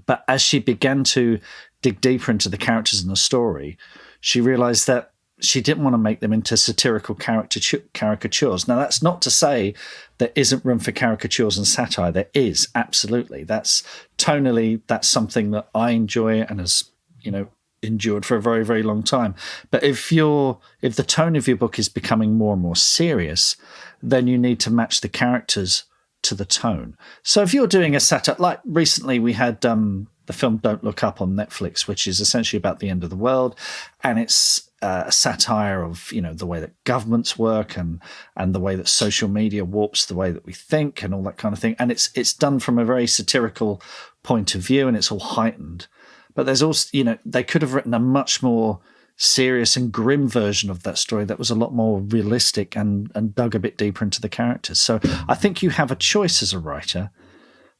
[SPEAKER 2] but as she began to dig deeper into the characters in the story, she realized that she didn't want to make them into satirical caricatures. Now, that's not to say there isn't room for caricatures and satire. There is, absolutely. That's tonally, that's something that I enjoy and has, endured for a very, very long time. But if the tone of your book is becoming more and more serious, then you need to match the characters to the tone. So if you're doing a satire, like recently we had the film Don't Look Up on Netflix, which is essentially about the end of the world, and it's a satire of the way that governments work and the way that social media warps the way that we think and all that kind of thing. And it's done from a very satirical point of view, and it's all heightened. But there's also they could have written a much more serious and grim version of that story that was a lot more realistic and dug a bit deeper into the characters. So I think you have a choice as a writer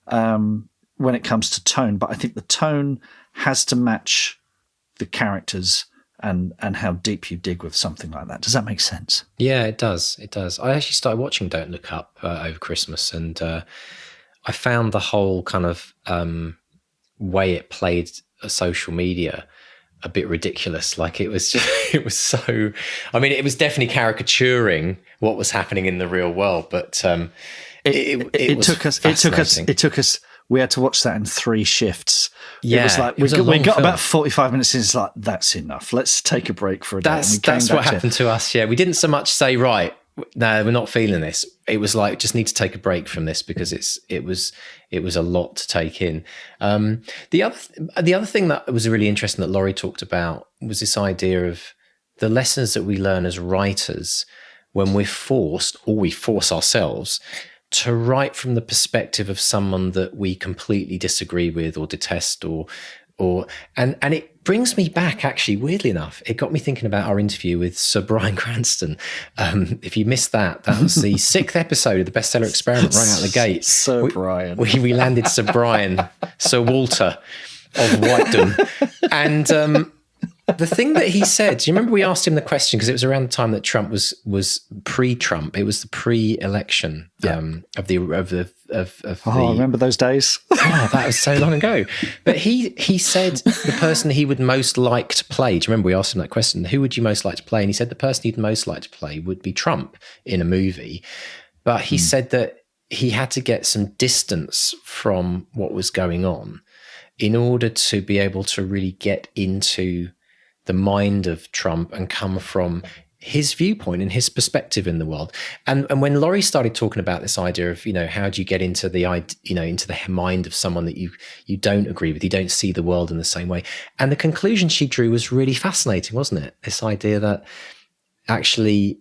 [SPEAKER 2] when it comes to tone, but I think the tone has to match the characters and how deep you dig with something like that. Does that make sense?
[SPEAKER 1] Yeah, it does. It does. I actually started watching Don't Look Up over Christmas, and I found the whole kind of way it played social media a bit ridiculous. Like it was so, I mean, it was definitely caricaturing what was happening in the real world, but it
[SPEAKER 2] took us, we had to watch that in 3 shifts.
[SPEAKER 1] Yeah,
[SPEAKER 2] it was like we got about 45 minutes in. It's like, that's enough. Let's take a break for a day.
[SPEAKER 1] That's what happened to us. Yeah, we didn't so much say, right, no, we're not feeling this. It was like, just need to take a break from this because it was a lot to take in. The other thing that was really interesting that Laurie talked about was this idea of the lessons that we learn as writers when we're forced, or we force ourselves, to write from the perspective of someone that we completely disagree with or detest, and it brings me back, actually, weirdly enough, it got me thinking about our interview with Sir Brian Cranston. If you missed that was the 6th episode of the Bestseller Experiment right out of the gate.
[SPEAKER 2] Sir Brian.
[SPEAKER 1] We landed Sir Brian, Sir Walter of Whitedom. And the thing that he said, do you remember we asked him the question, because it was around the time that Trump was pre-Trump, it was the pre-election of the
[SPEAKER 2] I remember those days.
[SPEAKER 1] Oh, that was so long ago. But he said the person he would most like to play, do you remember we asked him that question, who would you most like to play? And he said the person he'd most like to play would be Trump in a movie. But he said that he had to get some distance from what was going on in order to be able to really get into the mind of Trump and come from his viewpoint and his perspective in the world. And when Laurie started talking about this idea of, how do you get into into the mind of someone that you don't agree with, you don't see the world in the same way. And the conclusion she drew was really fascinating, wasn't it? This idea that actually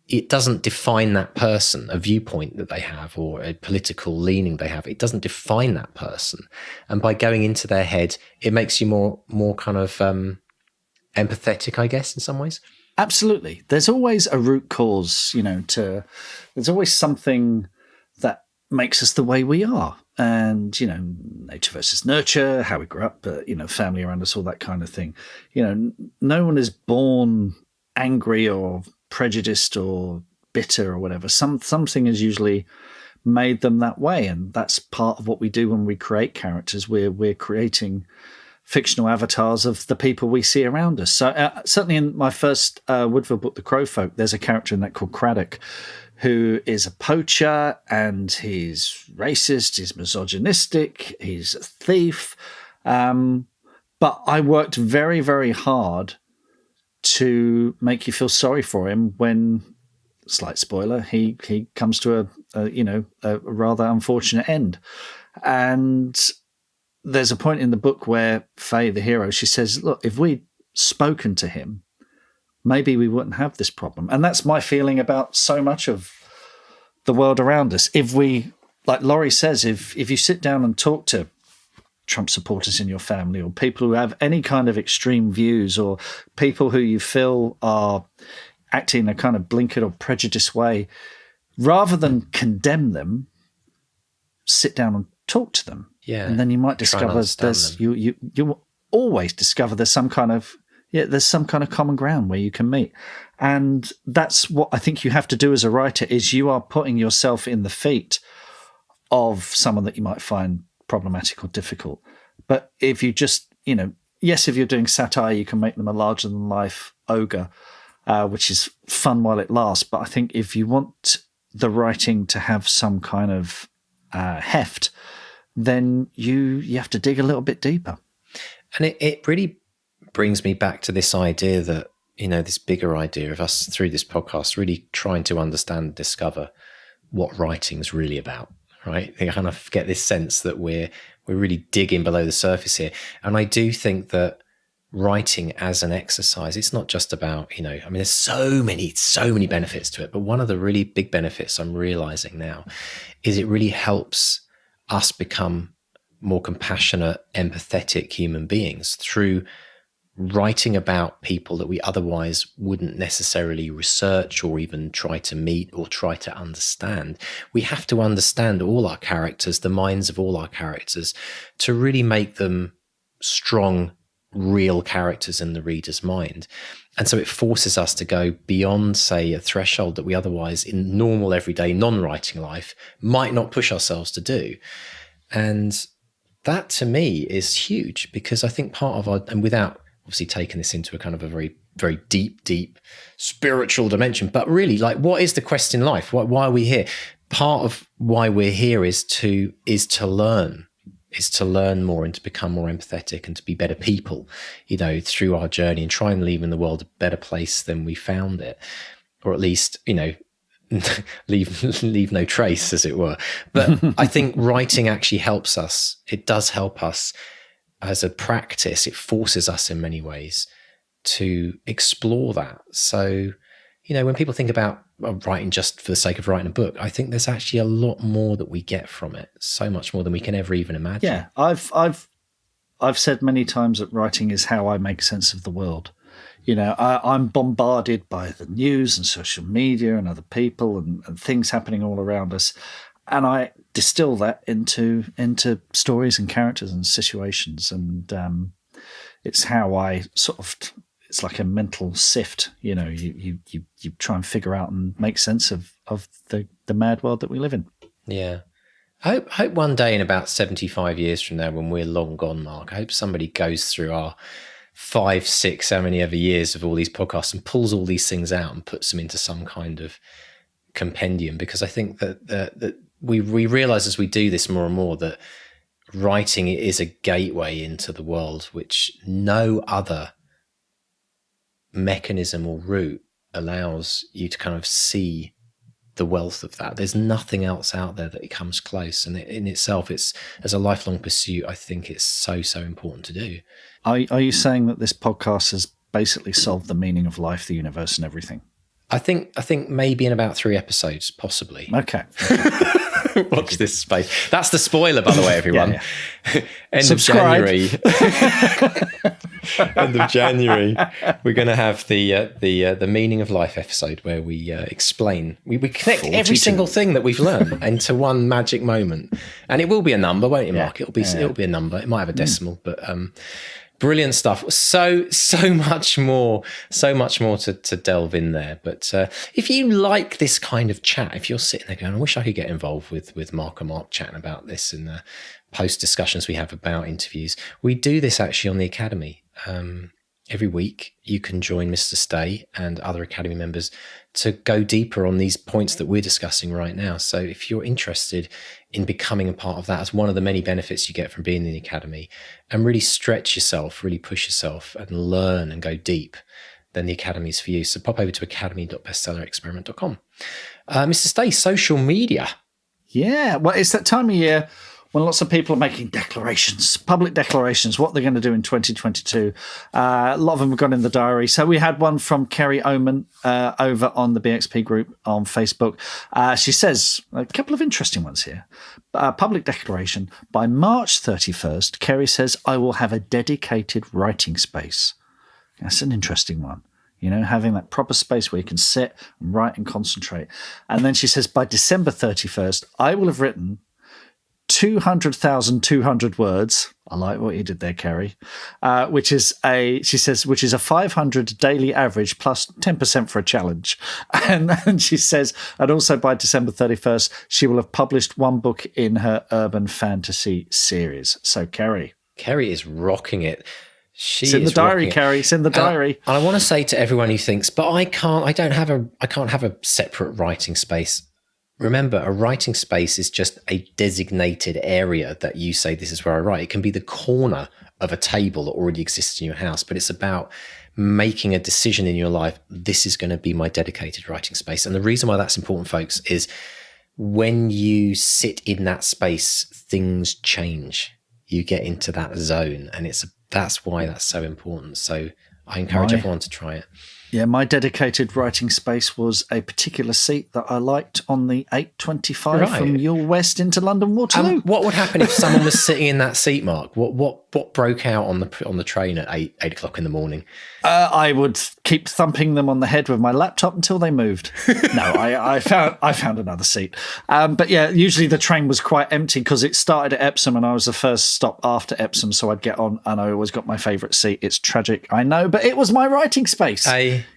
[SPEAKER 1] it doesn't define that person, a viewpoint that they have or a political leaning they have. It doesn't define that person. And by going into their head, it makes you more kind of empathetic, I guess, in some ways.
[SPEAKER 2] Absolutely. There's always a root cause, there's always something that makes us the way we are. And, nature versus nurture, how we grew up, family around us, all that kind of thing. No one is born angry or prejudiced or bitter or whatever. Something has usually made them that way. And that's part of what we do when we create characters. We're creating fictional avatars of the people we see around us. So certainly in my first Woodville book, The Crowfolk, there's a character in that called Craddock, who is a poacher, and he's racist, he's misogynistic, he's a thief. But I worked very, very hard to make you feel sorry for him when, slight spoiler, he comes to a rather unfortunate end. And there's a point in the book where Faye, the hero, she says, look, if we'd spoken to him, maybe we wouldn't have this problem. And that's my feeling about so much of the world around us. If we, like Laurie says, if you sit down and talk to Trump supporters in your family, or people who have any kind of extreme views, or people who you feel are acting in a kind of blinkered or prejudiced way, rather than condemn them, sit down and talk to them.
[SPEAKER 1] Yeah,
[SPEAKER 2] and then you might discover you always discover there's some kind of common ground where you can meet. And that's what I think you have to do as a writer, is you are putting yourself in the feet of someone that you might find problematic or difficult. But if you just, yes, if you're doing satire, you can make them a larger than life ogre, which is fun while it lasts. But I think if you want the writing to have some kind of heft, then you have to dig a little bit deeper.
[SPEAKER 1] And it really brings me back to this idea that, this bigger idea of us through this podcast really trying to understand and discover what writing's really about, right? I kind of get this sense that we're really digging below the surface here. And I do think that writing as an exercise, it's not just about, there's so many benefits to it. But one of the really big benefits I'm realizing now is it really helps us become more compassionate, empathetic human beings through writing about people that we otherwise wouldn't necessarily research or even try to meet or try to understand. We have to understand all our characters, the minds of all our characters, to really make them strong, real characters in the reader's mind. And so it forces us to go beyond, say, a threshold that we otherwise in normal, everyday, non-writing life might not push ourselves to do. And that to me is huge, because I think part of our, and without obviously taking this into a kind of a very, very deep spiritual dimension, but really, like, what is the quest in life? Why are we here? Part of why we're here is to learn more and to become more empathetic and to be better people, through our journey, and try and leave in the world a better place than we found it, or at least, leave no trace, as it were. But I think writing actually helps us. It does help us as a practice. It forces us in many ways to explore that. So, when people think about writing just for the sake of writing a book, I think there's actually a lot more that we get from it. So much more than we can ever even imagine.
[SPEAKER 2] Yeah, I've said many times that writing is how I make sense of the world. I'm bombarded by the news and social media and other people and things happening all around us. And I distill that into stories and characters and situations. And it's how I it's like a mental sift, you try and figure out and make sense of the mad world that we live in.
[SPEAKER 1] Yeah. I hope one day, in about 75 years from now, when we're long gone, Mark, I hope somebody goes through our 5, 6, how many ever years of all these podcasts and pulls all these things out and puts them into some kind of compendium, because I think that we realize as we do this more and more that writing is a gateway into the world, which no other mechanism or route allows you to kind of see the wealth of that. There's nothing else out there that comes close, and in itself, it's, as a lifelong pursuit, I think it's so important to do.
[SPEAKER 2] Are you saying that this podcast has basically solved the meaning of life, the universe, and everything?
[SPEAKER 1] I think maybe in about 3 episodes, possibly.
[SPEAKER 2] Okay.
[SPEAKER 1] Watch this space. That's the spoiler, by the way, everyone.
[SPEAKER 2] Yeah.
[SPEAKER 1] End
[SPEAKER 2] Subscribe.
[SPEAKER 1] of January. End of January, we're going to have the meaning of life episode, where we explain, we connect 42. Every single thing that we've learned into one magic moment, and it will be a number, won't it, Mark? It'll be a number. It might have a decimal, but brilliant stuff. So much more to delve in there. But if you like this kind of chat, if you're sitting there going, I wish I could get involved with Mark and Mark chatting about this in the post discussions we have about interviews, we do this actually on the Academy. Every week you can join Mr. Stay and other Academy members to go deeper on these points that we're discussing right now. So if you're interested in becoming a part of that, as one of the many benefits you get from being in the Academy, and really stretch yourself, really push yourself and learn and go deep, then the Academy is for you. So pop over to academy.bestsellerexperiment.com. Mr. Stay, social media.
[SPEAKER 2] Yeah, well, it's that time of year when lots of people are making declarations, public declarations, what they're going to do in 2022. A lot of them have gone in the diary. So we had one from Kerry Oman over on the BXP group on Facebook. She says a couple of interesting ones here. Public declaration. By March 31st, Kerry says, I will have a dedicated writing space. That's an interesting one. Having that proper space where you can sit and write and concentrate. And then she says, by December 31st, I will have written 200,200 words. I like what you did there, Kerry. Which is a 500 daily average plus 10% for a challenge. And she says, and also by December 31st, she will have published 1 book in her urban fantasy series. So, Kerry
[SPEAKER 1] is rocking it.
[SPEAKER 2] It's in the diary, Kerry. It's in the diary.
[SPEAKER 1] And I want to say to everyone who thinks, but I can't have a separate writing space. Remember, a writing space is just a designated area that you say, this is where I write. It can be the corner of a table that already exists in your house, but it's about making a decision in your life. This is going to be my dedicated writing space. And the reason why that's important, folks, is when you sit in that space, things change. You get into that zone, and that's why that's so important. So I encourage everyone to try it.
[SPEAKER 2] Yeah, my dedicated writing space was a particular seat that I liked on the 825 from your west into London Waterloo.
[SPEAKER 1] What would happen if someone was sitting in that seat, Mark? What broke out on the train at 8 o'clock in the morning?
[SPEAKER 2] I would keep thumping them on the head with my laptop until they moved. No, I found another seat. But yeah, usually the train was quite empty because it started at Epsom and I was the first stop after Epsom, so I'd get on and I always got my favourite seat. It's tragic, I know, but it was my writing space.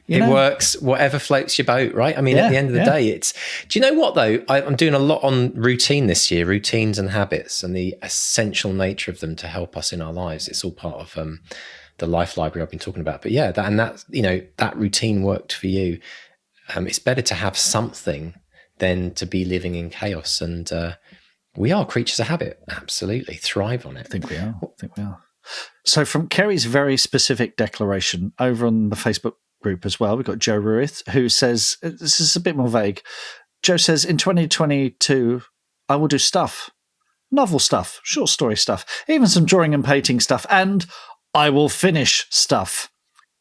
[SPEAKER 1] It works, whatever floats your boat, right? I mean, at the end of the day, it's... Do you know what, though? I'm doing a lot on routine this year, routines and habits, and the essential nature of them to help us in our lives. It's all part of the life library I've been talking about. But yeah, that routine worked for you. It's better to have something than to be living in chaos. And we are creatures of habit. Absolutely. Thrive on it.
[SPEAKER 2] I think we are. So from Kerry's very specific declaration over on the Facebook group as well, we've got Joe Ruiz, who says, this is a bit more vague. Joe says, in 2022, I will do stuff, novel stuff, short story stuff, even some drawing and painting stuff, and I will finish stuff.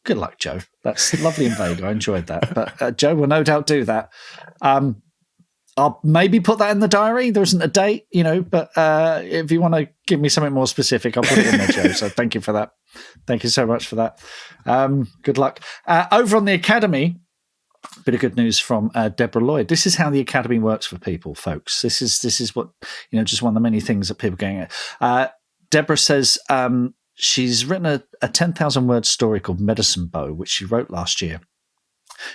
[SPEAKER 2] Good luck, Joe. That's lovely and vague. I enjoyed that. But Joe will no doubt do that. I'll maybe put that in the diary. There isn't a date, but if you want to give me something more specific, I'll put it in there, Joe. So thank you for that. Thank you so much for that. Good luck. Over on the Academy, bit of good news from Deborah Lloyd. This is how the Academy works for people, folks. This is what, just one of the many things that people are getting at. Deborah says she's written a 10,000-word story called Medicine Bow, which she wrote last year.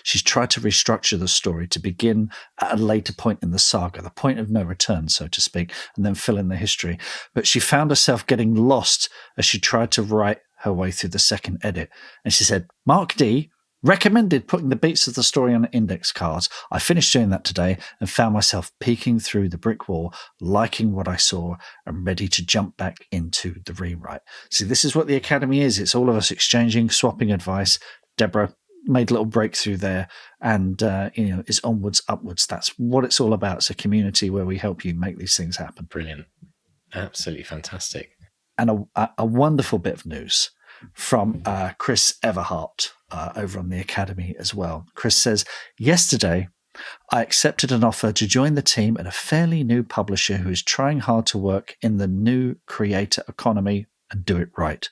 [SPEAKER 2] She's tried to restructure the story to begin at a later point in the saga, the point of no return, so to speak, and then fill in the history. But she found herself getting lost as she tried to write her way through the second edit. And she said, Mark D recommended putting the beats of the story on index cards. I finished doing that today and found myself peeking through the brick wall, liking what I saw and ready to jump back into the rewrite. See, this is what the Academy is. It's all of us exchanging, swapping advice. Deborah made a little breakthrough there and is onwards, upwards. That's what it's all about. It's a community where we help you make these things happen.
[SPEAKER 1] Brilliant. Absolutely fantastic.
[SPEAKER 2] And a wonderful bit of news from Chris Everhart over on the Academy as well. Chris says, yesterday, I accepted an offer to join the team at a fairly new publisher who is trying hard to work in the new creator economy and do it right.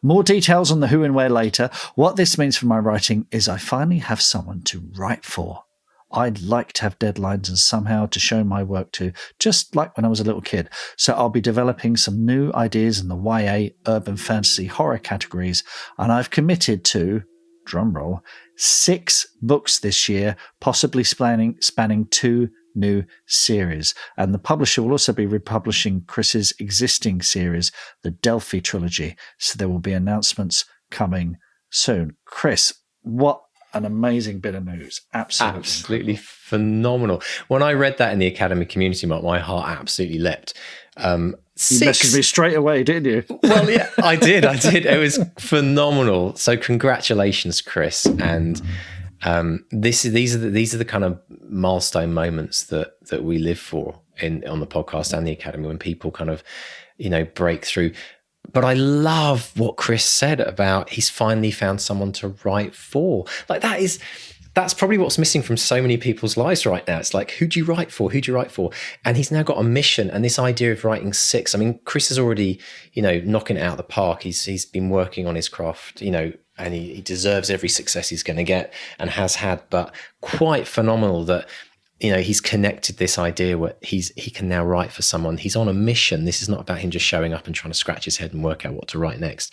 [SPEAKER 2] More details on the who and where later. What this means for my writing is I finally have someone to write for. I'd like to have deadlines and somehow to show my work to, just like when I was a little kid. So I'll be developing some new ideas in the YA, urban fantasy, horror categories, and I've committed to, drumroll, 6 books this year, possibly spanning 2 new series. And the publisher will also be republishing Chris's existing series, the Delphi trilogy. So there will be announcements coming soon. Chris, what an amazing bit of news. Absolutely
[SPEAKER 1] phenomenal. When I read that in the Academy community, Mark, my heart absolutely leapt.
[SPEAKER 2] You messaged me straight away, didn't you?
[SPEAKER 1] Well, yeah, I did. It was phenomenal. So congratulations, Chris. And these are the kind of milestone moments that we live for on the podcast and the Academy, when people kind of, break through. But I love what Chris said about he's finally found someone to write for. Like that's probably what's missing from so many people's lives right now. It's like, who do you write for? Who do you write for? And he's now got a mission, and this idea of writing 6. I mean, Chris is already, knocking it out of the park. He's been working on his craft, and he deserves every success he's going to get and has had, but quite phenomenal that, he's connected this idea where he can now write for someone. He's on a mission. This is not about him just showing up and trying to scratch his head and work out what to write next.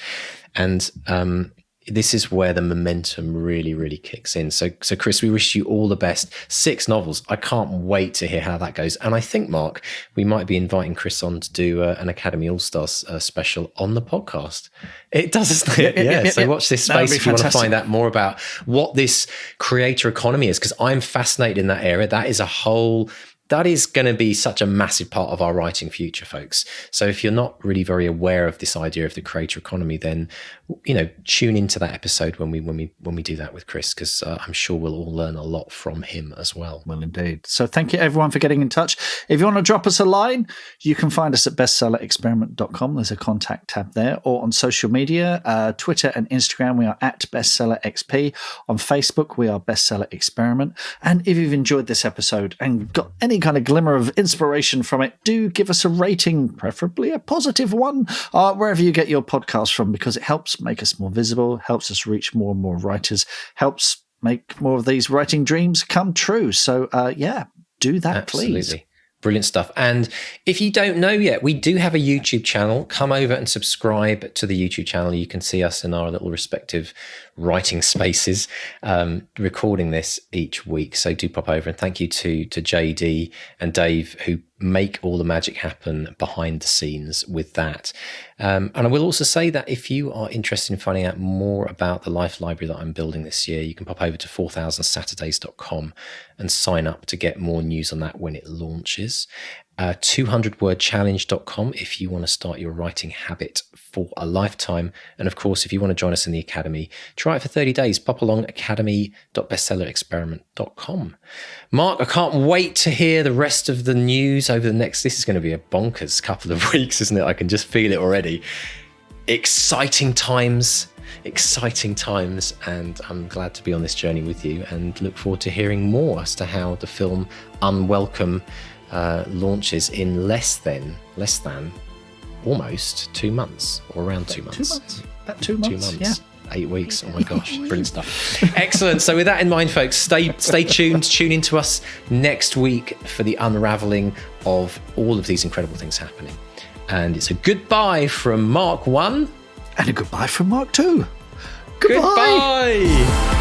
[SPEAKER 1] And this is where the momentum really, really kicks in. So Chris, we wish you all the best. 6 novels. I can't wait to hear how that goes. And I think, Mark, we might be inviting Chris on to do an Academy All-Stars special on the podcast. It does, doesn't it? Yeah. So watch this space if you want to find out more about what this creator economy is, because I'm fascinated in that area. That is a whole that is going to be such a massive part of our writing future, folks. So if you're not really very aware of this idea of the creator economy, then, tune into that episode when we do that with Chris, because I'm sure we'll all learn a lot from him as well.
[SPEAKER 2] Well, indeed. So thank you, everyone, for getting in touch. If you want to drop us a line, you can find us at bestsellerexperiment.com. There's a contact tab there, or on social media, Twitter and Instagram, we are at bestsellerxp. On Facebook, we are Bestseller Experiment. And if you've enjoyed this episode and got any kind of glimmer of inspiration from it, do give us a rating, preferably a positive one, wherever you get your podcast from, because it helps make us more visible, helps us reach more and more writers, helps make more of these writing dreams come true. So, do that,
[SPEAKER 1] Absolutely.
[SPEAKER 2] please.
[SPEAKER 1] Brilliant stuff. And if you don't know yet, we do have a YouTube channel. Come over and subscribe to the YouTube channel. You can see us in our little respective writing spaces, recording this each week. So do pop over, and thank you to JD and Dave, who make all the magic happen behind the scenes with that. And I will also say that if you are interested in finding out more about the Life Library that I'm building this year, you can pop over to 4000saturdays.com and sign up to get more news on that when it launches. 200wordchallenge.com if you want to start your writing habit for a lifetime. And of course, if you want to join us in the Academy, try it for 30 days. Pop along, academy.bestsellerexperiment.com. Mark, I can't wait to hear the rest of the news over the next, this is going to be a bonkers couple of weeks, isn't it? I can just feel it already. Exciting times, and I'm glad to be on this journey with you, and look forward to hearing more as to how the film Unwelcome launches in less than almost 2 months, or around 2 months.
[SPEAKER 2] About 2 months. Yeah.
[SPEAKER 1] 8 weeks. Oh my gosh, brilliant stuff. Excellent. So with that in mind, folks, stay tuned. Tune into us next week for the unraveling of all of these incredible things happening. And it's a goodbye from Mark 1.
[SPEAKER 2] And a goodbye from Mark 2.
[SPEAKER 1] Goodbye.